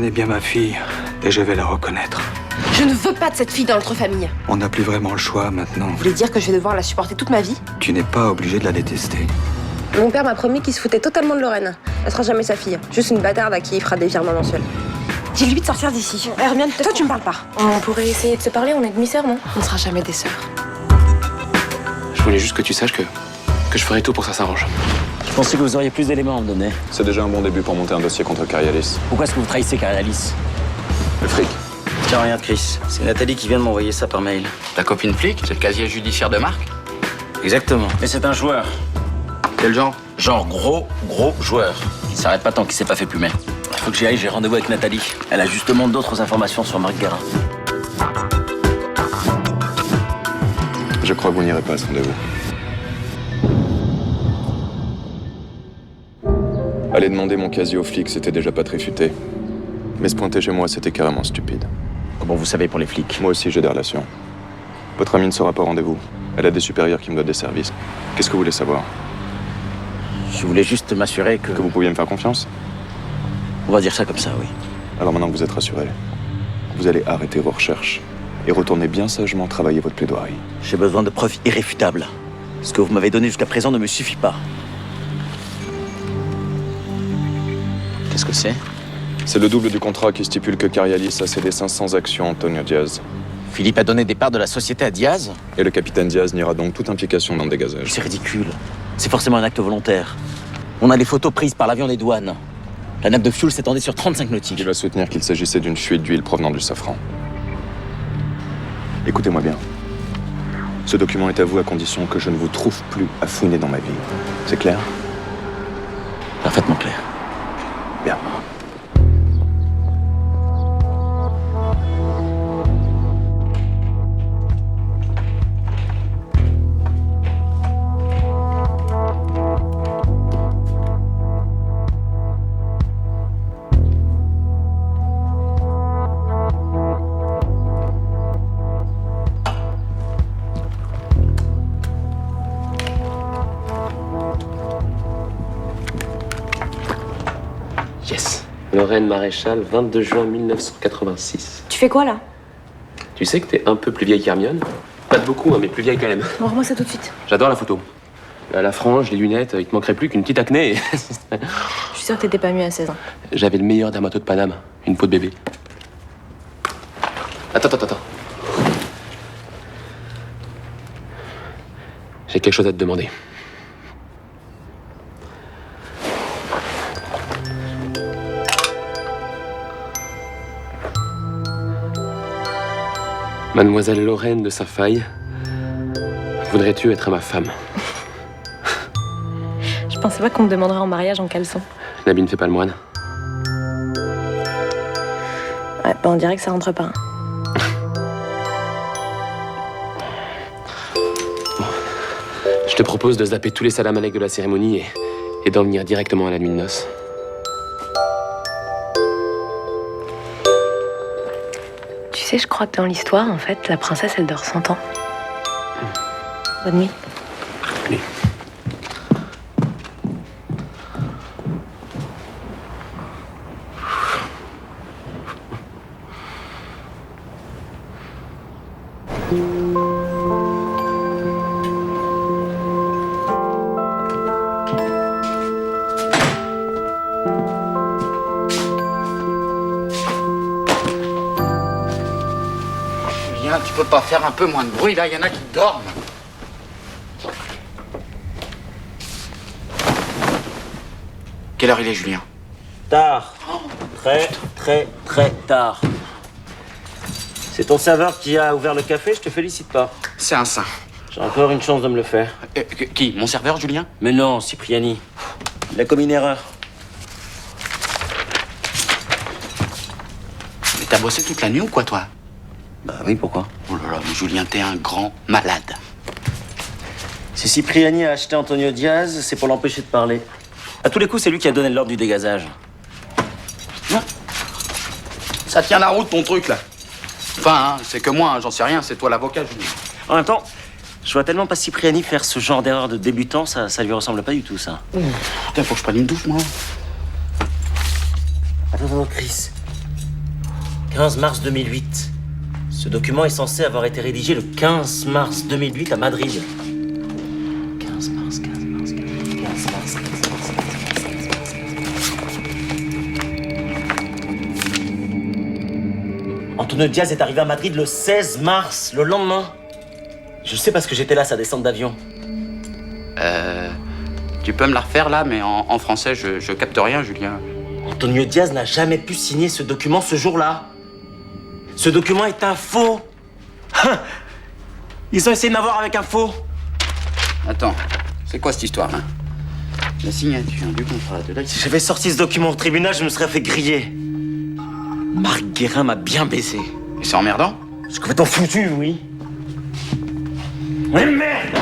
Lorraine est bien ma fille, et je vais la reconnaître. Je ne veux pas de cette fille dans notre famille. On n'a plus vraiment le choix maintenant. Vous voulez dire que je vais devoir la supporter toute ma vie? Tu n'es pas obligé de la détester. Mon père m'a promis qu'il se foutait totalement de Lorraine. Elle sera jamais sa fille. Juste une bâtarde à qui il fera des virements mensuels. Dis-lui de sortir d'ici. Hermione, toi tu me parles pas. On pourrait essayer de se parler, on est demi-sœurs, non? On ne sera jamais des sœurs. Je voulais juste que tu saches que je ferai tout pour que ça s'arrange. Je pensais que vous auriez plus d'éléments à me donner. C'est déjà un bon début pour monter un dossier contre Carialis. Pourquoi est-ce que vous trahissez Carialis? Le fric. Tiens, regarde Chris, c'est Nathalie qui vient de m'envoyer ça par mail. Ta copine flic, c'est le casier judiciaire de Marc? Exactement. Mais c'est un joueur. Quel genre? Genre gros joueur. Il s'arrête pas tant qu'il s'est pas fait plumer. Faut que j'y aille, j'ai rendez-vous avec Nathalie. Elle a justement d'autres informations sur Marc Guérin. Je crois que vous n'irez pas à ce rendez-vous. Aller demander mon casier aux flics, c'était déjà pas très futé. Mais se pointer chez moi, c'était carrément stupide. Comment vous savez pour les flics? Moi aussi, j'ai des relations. Votre amie ne sera pas au rendez-vous. Elle a des supérieurs qui me donnent des services. Qu'est-ce que vous voulez savoir? Je voulais juste m'assurer que... Que vous pouviez me faire confiance? On va dire ça comme ça, oui. Alors maintenant que vous êtes rassuré, vous allez arrêter vos recherches et retourner bien sagement travailler votre plaidoirie. J'ai besoin de preuves irréfutables. Ce que vous m'avez donné jusqu'à présent ne me suffit pas. Qu'est-ce que c'est? C'est le double du contrat qui stipule que Carialis a cédé 500 actions à Antonio Diaz. Philippe a donné des parts de la société à Diaz? Et le capitaine Diaz niera donc toute implication dans le dégazage. C'est ridicule. C'est forcément un acte volontaire. On a les photos prises par l'avion des douanes. La nappe de fuel s'étendait sur 35 nautiques. Il va soutenir qu'il s'agissait d'une fuite d'huile provenant du safran. Écoutez-moi bien. Ce document est à vous à condition que je ne vous trouve plus à fouiner dans ma vie. C'est clair? Parfaitement clair. Bien. Yes. Lorraine Maréchal, 22 juin 1986. Tu fais quoi là? Tu sais que t'es un peu plus vieille qu'Hermione? Pas de beaucoup, hein, mais plus vieille quand même. Montre-moi ça tout de suite. J'adore la photo. La frange, les lunettes, il te manquerait plus qu'une petite acné. Et... Je suis sûre que t'étais pas mieux à 16 ans. J'avais le meilleur dermato de Paname, une peau de bébé. Attends. J'ai quelque chose à te demander. Mademoiselle Lorraine de Safaille, voudrais-tu être ma femme? Je pensais pas qu'on me demanderait en mariage en caleçon. L'habit ne fait pas le moine. Ouais, bah on dirait que ça rentre pas. Bon. Je te propose de zapper tous les salamalecs de la cérémonie et d'en venir directement à la nuit de noces. Tu sais, je crois que dans l'histoire, en fait, la princesse, elle dort 100 ans. Bonne nuit. Allez. Julien, tu peux pas faire un peu moins de bruit, là, il y en a qui dorment. Quelle heure il est, Julien? Tard. Très tard. C'est ton serveur qui a ouvert le café, je te félicite pas. C'est un saint. J'ai encore une chance de me le faire. Qui? Mon serveur, Julien? Mais non, Cipriani. Il a commis une erreur. Mais t'as bossé toute la nuit ou quoi, toi? Bah oui, pourquoi? Oh là là, mais Julien, t'es un grand malade. Si Cipriani a acheté Antonio Diaz, c'est pour l'empêcher de parler. À tous les coups, c'est lui qui a donné l'ordre du dégazage. Non. Ça tient la route, ton truc, là. Enfin, hein, c'est que moi, hein, j'en sais rien, c'est toi l'avocat, Julien. En même temps, je vois tellement pas Cipriani faire ce genre d'erreur de débutant, ça lui ressemble pas du tout, ça. Putain, faut que je prenne une douche, moi. Attends, Chris. 15 mars 2008. Ce document est censé avoir été rédigé le 15 mars 2008 à Madrid. 15 mars. Antonio Diaz est arrivé à Madrid le 16 mars, le lendemain. Je sais parce que j'étais là, sa descente d'avion. Tu peux me la refaire là, mais en français, je capte rien, Julien. Antonio Diaz n'a jamais pu signer ce document ce jour-là. Ce document est un faux. Ils ont essayé de m'avoir avec un faux. Attends, c'est quoi cette histoire, hein? La signature du contrat de la... Si j'avais sorti ce document au tribunal, je me serais fait griller. Marc Guérin m'a bien baisé. Et c'est emmerdant? C'est complètement foutu, oui. Mais merde!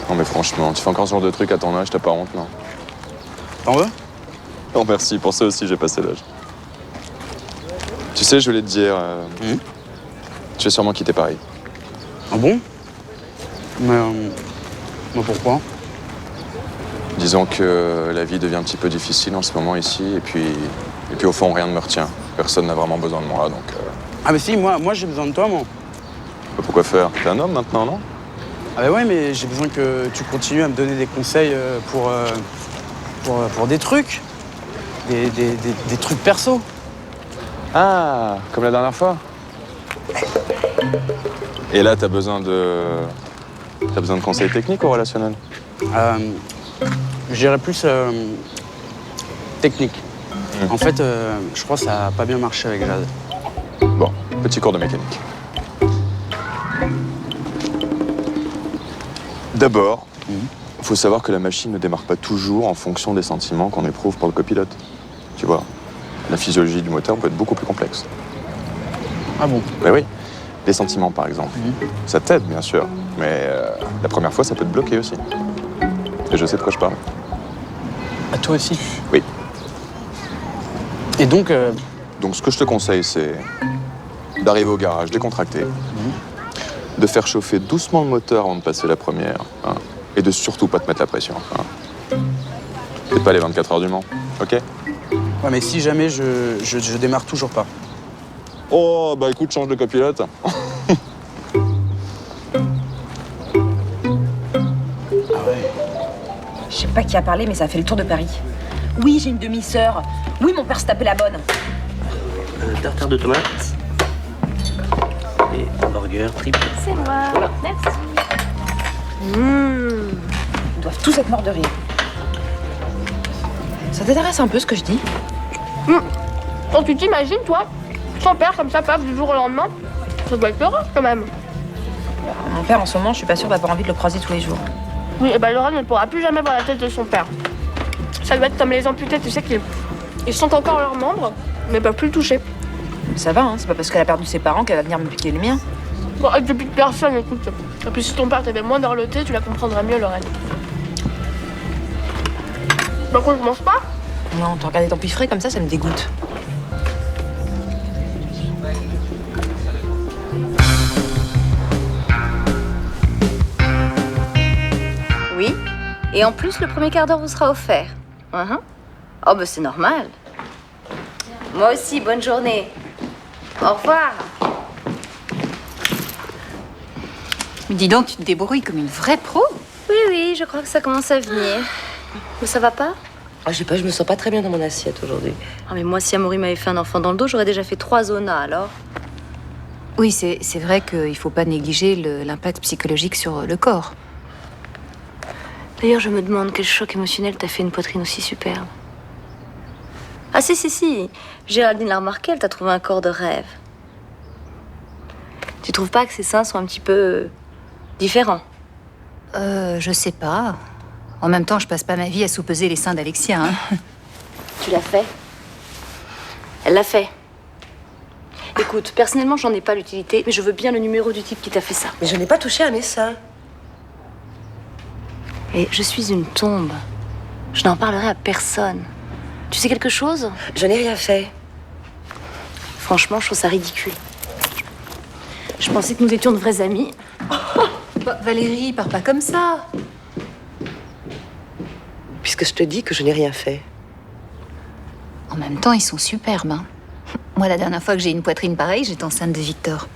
Non mais franchement, tu fais encore ce genre de truc à ton âge, t'as pas honte, non? T'en veux? Non merci, pour ça aussi j'ai passé l'âge. Tu sais, je voulais te dire... Je vais sûrement quitter Paris. Ah bon? Mais pourquoi? Disons que la vie devient un petit peu difficile en ce moment ici, et puis au fond rien ne me retient. Personne n'a vraiment besoin de moi, donc... Ah mais si, moi j'ai besoin de toi, moi. Pourquoi faire? T'es un homme maintenant, non? Ah bah ouais, mais j'ai besoin que tu continues à me donner des conseils pour des trucs. Des trucs perso. Ah, comme la dernière fois. Et là, t'as besoin de conseils techniques ou relationnels? Je dirais plus technique. En fait, je crois que ça n'a pas bien marché avec Jade. Bon, petit cours de mécanique. D'abord, il faut savoir que la machine ne démarre pas toujours en fonction des sentiments qu'on éprouve pour le copilote. Tu vois, la physiologie du moteur peut être beaucoup plus complexe. Ah bon? Mais oui, les sentiments par exemple. Ça t'aide bien sûr, mais la première fois ça peut te bloquer aussi. Et je sais de quoi je parle. À toi aussi? Oui. Et donc... Donc ce que je te conseille c'est d'arriver au garage décontracté, de faire chauffer doucement le moteur avant de passer la première, hein, et de surtout pas te mettre la pression. Hein. Peut-être pas les 24 heures du Mans, ok? Ouais, mais si jamais je démarre toujours pas. Oh, bah écoute, change de copilote. Je sais pas qui a parlé, mais ça a fait le tour de Paris. Oui, j'ai une demi-sœur. Oui, mon père se tapait la bonne. Tartare de tomates. Et hamburger triple. C'est moi. Merci. Ils doivent tous être morts de rire. Ça t'intéresse un peu ce que je dis? Quand tu t'imagines, toi, son père comme ça, paf, du jour au lendemain, ça doit être l'horreur quand même. Mon père, en ce moment, je suis pas sûre d'avoir envie de le croiser tous les jours. Oui, et ben Laura ne pourra plus jamais voir la tête de son père. Ça doit être comme les amputés, tu sais qu'ils sentent encore leurs membres, mais peuvent plus le toucher. Ça va, hein, c'est pas parce qu'elle a perdu ses parents qu'elle va venir me piquer le mien. Bon, et depuis que personne, écoute. Et puis si ton père t'avait moins dorloté, tu la comprendrais mieux, Lorraine. Par contre, je mange pas. Non, t'as regardé ton pif frais comme ça me dégoûte. Oui. Et en plus, le premier quart d'heure vous sera offert. Oh, bah c'est normal. Moi aussi, bonne journée. Au revoir. Mais dis donc, tu te débrouilles comme une vraie pro. Oui, je crois que ça commence à venir. Mais ça va pas? Ah, je sais pas, je me sens pas très bien dans mon assiette aujourd'hui. Ah, mais moi, si Amaury m'avait fait un enfant dans le dos, j'aurais déjà fait 3 zonas, alors. Oui, c'est vrai qu'il faut pas négliger l'impact psychologique sur le corps. D'ailleurs, je me demande quel choc émotionnel t'a fait une poitrine aussi superbe. Ah si. Géraldine l'a remarqué, elle t'a trouvé un corps de rêve. Tu trouves pas que ses seins sont un petit peu différents? Je sais pas. En même temps, je passe pas ma vie à soupeser les seins d'Alexia, hein. Tu l'as fait? Elle l'a fait. Écoute, personnellement, j'en ai pas l'utilité, mais je veux bien le numéro du type qui t'a fait ça. Mais je n'ai pas touché à mes seins. Et je suis une tombe. Je n'en parlerai à personne. Tu sais quelque chose? Je n'ai rien fait. Franchement, je trouve ça ridicule. Je pensais que nous étions de vrais amis. Valérie, pars pas comme ça. Puisque je te dis que je n'ai rien fait. En même temps, ils sont superbes, hein. Moi, la dernière fois que j'ai eu une poitrine pareille, j'étais enceinte de Victor.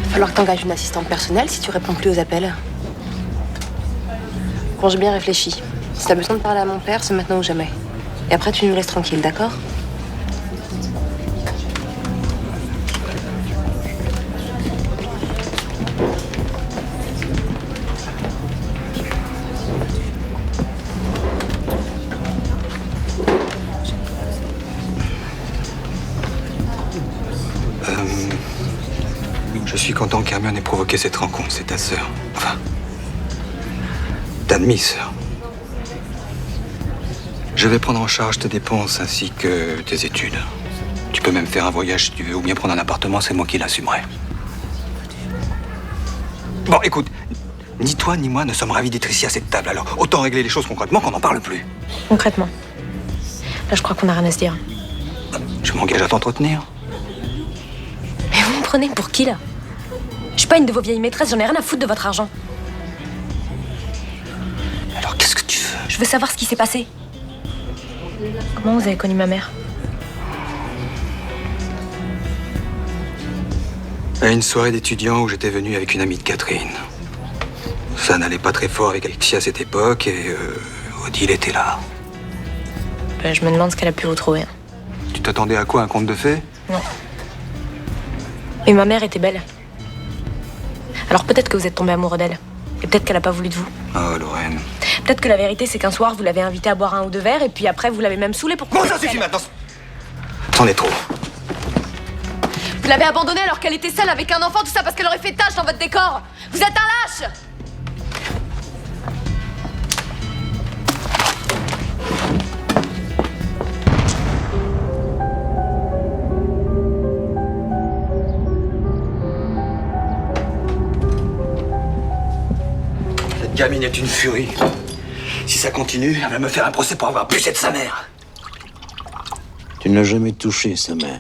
Il va falloir que t'engages une assistante personnelle si tu réponds plus aux appels. Quand j'ai bien réfléchi. Si t'as besoin de parler à mon père, c'est maintenant ou jamais. Et après, tu nous laisses tranquille, d'accord? Je suis content qu'Hermione ait provoqué cette rencontre, c'est ta sœur. Enfin, ta demi-sœur. Je vais prendre en charge tes dépenses ainsi que tes études. Tu peux même faire un voyage si tu veux, ou bien prendre un appartement, c'est moi qui l'assumerai. Bon, écoute, ni toi ni moi ne sommes ravis d'être ici à cette table, alors autant régler les choses concrètement qu'on n'en parle plus. Concrètement. Là, je crois qu'on a rien à se dire. Je m'engage à t'entretenir. Mais vous me prenez pour qui, là? Je suis pas une de vos vieilles maîtresses, j'en ai rien à foutre de votre argent. Alors qu'est-ce que tu veux? Je veux savoir ce qui s'est passé. Comment vous avez connu ma mère? À une soirée d'étudiants où j'étais venu avec une amie de Catherine. Ça n'allait pas très fort avec Alexia à cette époque et Odile était là. Ben, je me demande ce qu'elle a pu vous trouver. Tu t'attendais à quoi, un conte de fées? Non. Mais ma mère était belle. Alors peut-être que vous êtes tombé amoureux d'elle. Et peut-être qu'elle a pas voulu de vous. Oh, Lorraine. Peut-être que la vérité, c'est qu'un soir, vous l'avez invitée à boire un ou deux verres, et puis après, vous l'avez même saoulée pour... Bon, ça suffit maintenant. C'en est trop. Vous l'avez abandonnée alors qu'elle était seule avec un enfant, tout ça parce qu'elle aurait fait tâche dans votre décor. Vous êtes un lâche! Cette gamine est une furie. Si ça continue, elle va me faire un procès pour avoir bussé de sa mère. Tu ne l'as jamais touché, sa mère.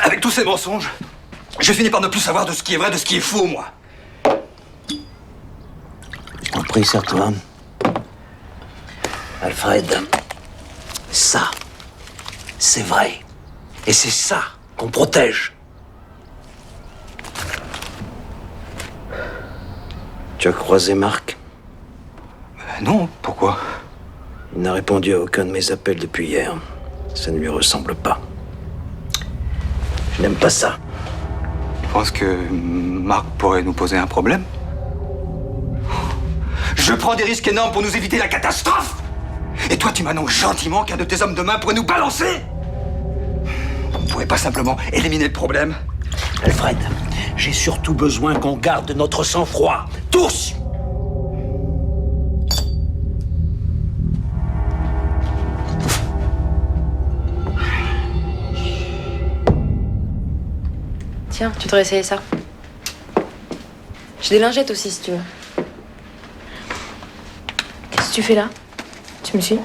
Avec tous ces mensonges, je finis par ne plus savoir de ce qui est vrai, de ce qui est faux, moi. Je t'en prie, serre-toi. Alfred, ça, c'est vrai. Et c'est ça qu'on protège. Tu as croisé Marc? Non, pourquoi? Il n'a répondu à aucun de mes appels depuis hier. Ça ne lui ressemble pas. Je n'aime pas ça. Tu penses que Marc pourrait nous poser un problème? Je prends des risques énormes pour nous éviter la catastrophe! Et toi, tu m'annonces gentiment qu'un de tes hommes de main pourrait nous balancer? On ne pourrait pas simplement éliminer le problème? Alfred, j'ai surtout besoin qu'on garde notre sang-froid. Tous! Tiens, tu devrais essayer ça. J'ai des lingettes aussi, si tu veux. Qu'est-ce que tu fais là? Tu me suis?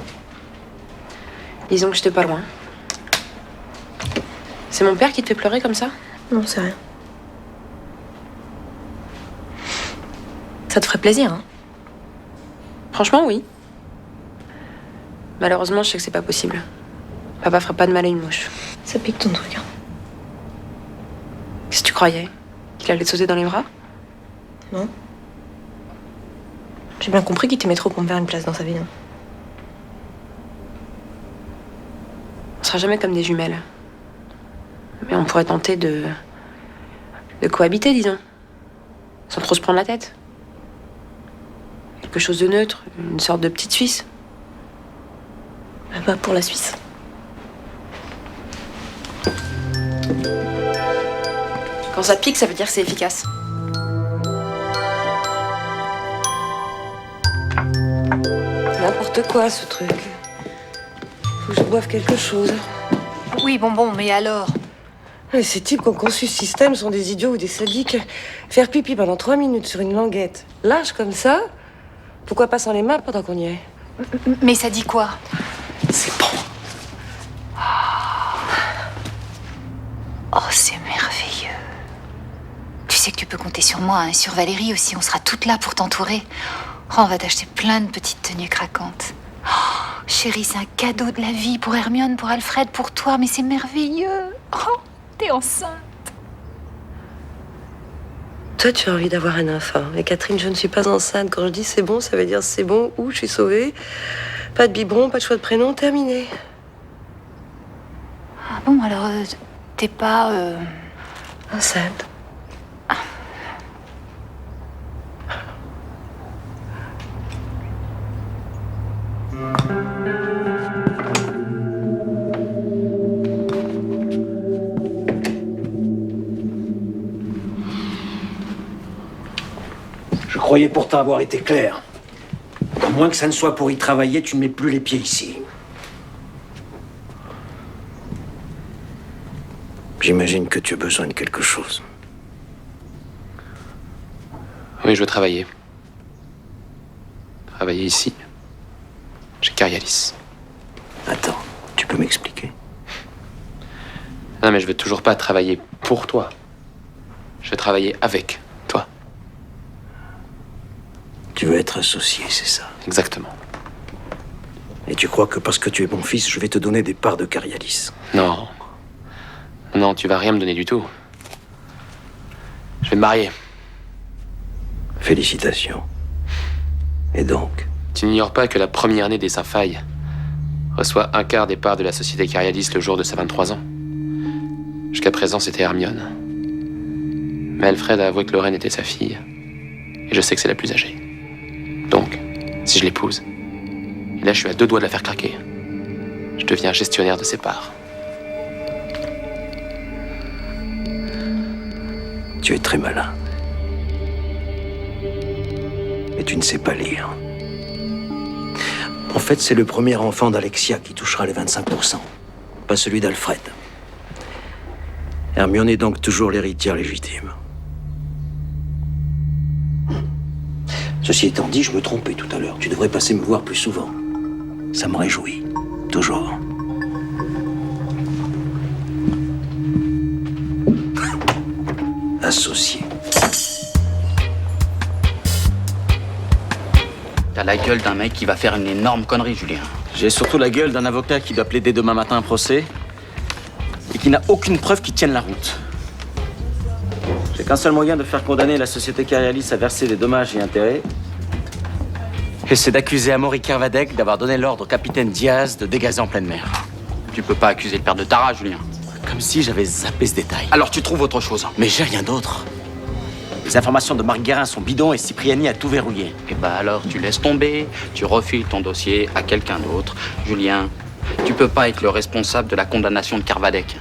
Disons que j'étais pas loin. C'est mon père qui te fait pleurer comme ça? Non, c'est rien. Ça te ferait plaisir, hein? Franchement, oui. Malheureusement, je sais que c'est pas possible. Papa ferait pas de mal à une mouche. Ça pique ton truc, hein. Qu'est-ce que tu croyais? Qu'il allait te sauter dans les bras? Non. J'ai bien compris qu'il t'aimait trop pour me faire une place dans sa vie, hein. On sera jamais comme des jumelles. Mais on pourrait tenter de cohabiter, disons. Sans trop se prendre la tête. Quelque chose de neutre, une sorte de petite Suisse. Pas pour la Suisse. Quand ça pique, ça veut dire que c'est efficace. N'importe quoi, ce truc. Faut que je boive quelque chose. Oui, bon, mais alors? Ces types qui ont conçu ce système sont des idiots ou des sadiques. Faire pipi pendant 3 minutes sur une languette, large comme ça, pourquoi pas sans les mains pendant qu'on y est? Mais ça dit quoi? C'est bon. Oh, c'est merveilleux. Tu sais que tu peux compter sur moi, hein, sur Valérie aussi. On sera toutes là pour t'entourer. Oh, on va t'acheter plein de petites tenues craquantes. Oh, chérie, c'est un cadeau de la vie pour Hermione, pour Alfred, pour toi. Mais c'est merveilleux. Oh, t'es enceinte. Toi, tu as envie d'avoir un enfant. Et Catherine, je ne suis pas enceinte. Quand je dis c'est bon, ça veut dire c'est bon ou je suis sauvée. Pas de biberon, pas de choix de prénom, terminé. Ah bon, alors, t'es pas... Enceinte. Je croyais pourtant avoir été clair. À moins que ça ne soit pour y travailler, tu ne mets plus les pieds ici. J'imagine que tu as besoin de quelque chose. Oui, je veux travailler. Travailler ici, chez Carialis. Attends, tu peux m'expliquer? Non, mais je veux toujours pas travailler pour toi. Je veux travailler avec toi. Tu veux être associé, c'est ça? Exactement. Et tu crois que parce que tu es mon fils, je vais te donner des parts de Carialis? Non. Non, tu vas rien me donner du tout. Je vais me marier. Félicitations. Et donc? Tu n'ignores pas que la première née des Saint-Failles reçoit un quart des parts de la société Carialis le jour de ses 23 ans. Jusqu'à présent, c'était Hermione. Mais Alfred a avoué que Lorraine était sa fille. Et je sais que c'est la plus âgée. Donc, si je l'épouse, et là je suis à 2 doigts de la faire craquer, je deviens gestionnaire de ses parts. Tu es très malin. Mais tu ne sais pas lire. En fait, c'est le premier enfant d'Alexia qui touchera les 25%, pas celui d'Alfred. Hermione est donc toujours l'héritière légitime. Ceci étant dit, je me trompais tout à l'heure. Tu devrais passer me voir plus souvent. Ça me réjouit. Toujours. Associé. T'as la gueule d'un mec qui va faire une énorme connerie, Julien. J'ai surtout la gueule d'un avocat qui doit plaider demain matin un procès et qui n'a aucune preuve qui tienne la route. J'ai qu'un seul moyen de faire condamner la société Carialis à verser des dommages et intérêts. Et c'est d'accuser Amaury Kervadec d'avoir donné l'ordre au capitaine Diaz de dégazer en pleine mer. Tu peux pas accuser le père de Tara, Julien. Comme si j'avais zappé ce détail. Alors tu trouves autre chose. Mais j'ai rien d'autre. Les informations de Marc Guérin sont bidons et Cipriani a tout verrouillé. Et bah alors tu laisses tomber, tu refiles ton dossier à quelqu'un d'autre. Julien, tu peux pas être le responsable de la condamnation de Kervadec.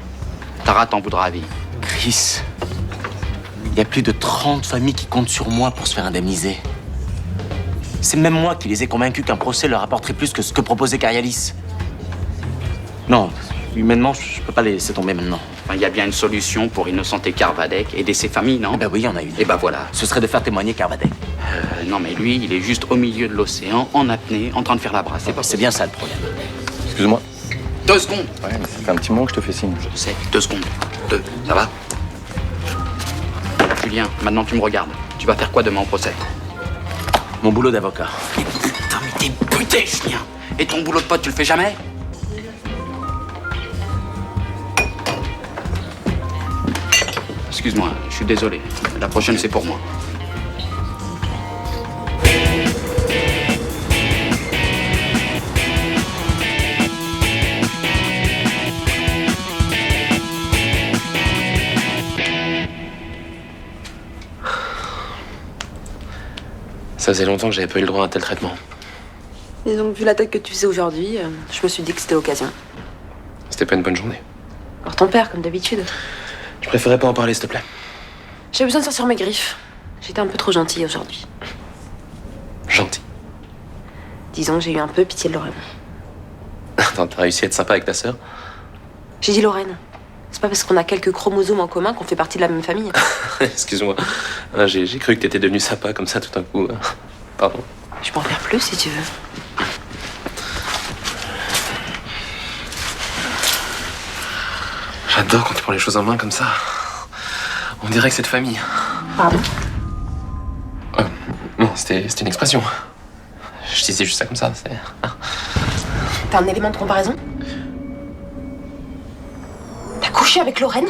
Tara t'en voudra à vie. Chris, il y a plus de 30 familles qui comptent sur moi pour se faire indemniser. C'est même moi qui les ai convaincus qu'un procès leur apporterait plus que ce que proposait Carialis. Non, humainement, je peux pas les laisser tomber maintenant. Enfin, il y a bien une solution pour innocenter Kervadec, aider ses familles, non? Eh ben oui, il y en a une. Et bah voilà. Ce serait de faire témoigner Kervadec. Non mais lui, il est juste au milieu de l'océan, en apnée, en train de faire la brasse. C'est bien ça le problème. Excuse-moi. 2 secondes. Ouais, mais ça fait un petit moment que je te fais signe. Je sais, 2 secondes. 2, ça va? Julien, maintenant tu me regardes. Tu vas faire quoi demain au procès? Mon boulot d'avocat. Putain, mais t'es buté, Julien. Et ton boulot de pote, tu le fais jamais? Excuse-moi, je suis désolé. La prochaine, c'est pour moi. Ça faisait longtemps que j'avais pas eu le droit à un tel traitement. Et donc, vu la tête que tu faisais aujourd'hui, je me suis dit que c'était l'occasion. C'était pas une bonne journée. Alors ton père, comme d'habitude. Je préférais pas en parler, s'il te plaît. J'ai besoin de sortir mes griffes. J'étais un peu trop gentille aujourd'hui. Gentil. Disons que j'ai eu un peu pitié de Lorraine. Attends, t'as réussi à être sympa avec ta sœur? J'ai dit Lorraine. C'est pas parce qu'on a quelques chromosomes en commun qu'on fait partie de la même famille. Excuse-moi. Ah, j'ai cru que t'étais devenu sympa comme ça tout d'un coup. Pardon. Je peux en faire plus si tu veux. J'adore quand tu prends les choses en main comme ça. On dirait que c'est de famille. Pardon? Non, c'était une expression. Je disais juste ça comme ça, c'est... T'as un élément de comparaison? T'as couché avec Lorraine?